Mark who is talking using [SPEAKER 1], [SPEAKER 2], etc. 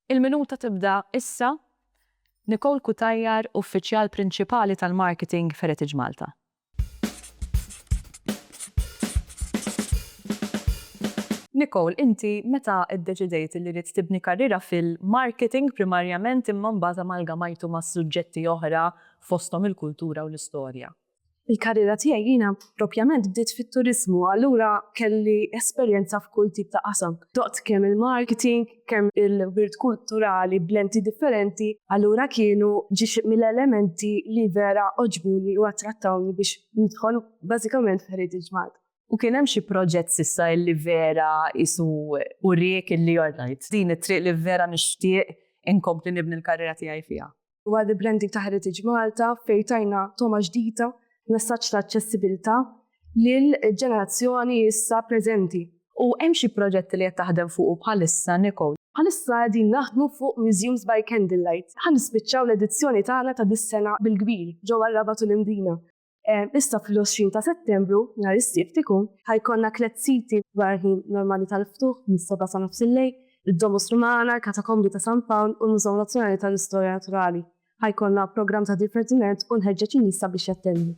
[SPEAKER 1] Il-minuta tibda issa. Nicole Kutajjar, uffiċjal prinċipali tal-marketing f'Heritage Malta. Nicole, inti meta ddeċidejt li rid tibni karriera fil-marketing primarjament imma mbagħad amalgamajtu ma' suġġetti oħra fosthom il-kultura u l-istorja?
[SPEAKER 2] Il-karriera tiegħi jiena propjament bdiet fit-turiżmu, allura kelli esperjenza f'kull tip ta' qasam. Doqt kemm il-marketing, kemm il-wirt kulturali blenti differenti, allura kienu ġiex mill-elementi li vera oġbuni u attrattawni biex nidħol bażikament f'Heritage Malta.
[SPEAKER 1] U kien hemm xi proġett s'issa li vera isu uriek illi right. Din it-triq li vera nixtieq inkompli nibni l-karriera tiegħi fiha.
[SPEAKER 2] Huwa branding ta' Heritage Malta fejn tajna toma ġdida messaġġ ta' aċċessibilità lil ġenerazzjoni issa preżenti.
[SPEAKER 1] U hemm xi proġetti li qed taħdem fuq bħalissa, Nicole?
[SPEAKER 2] Bħalissa qegħdin naħdmu fuq Museums by Candlelight. Ħanispiċċaw l-edizzjoni tagħna ta' dis-sena bil-kbir ġewwa Rabat u l-Imdina. Issa fl-20 ta' Settembru, nhar is-Sibt ikun, ħajkonna tliet siti barħin normali tal-ftuħ mis-7 sa nofs il-lejl, id-Domus Rumana, il-Katakombi ta' San Pawl u l-Mużew Nazzjonali tal-Istorja Naturali. Ħajkonna programm ta' divertiment u nħeġġeġ in-nisa biex jattendu.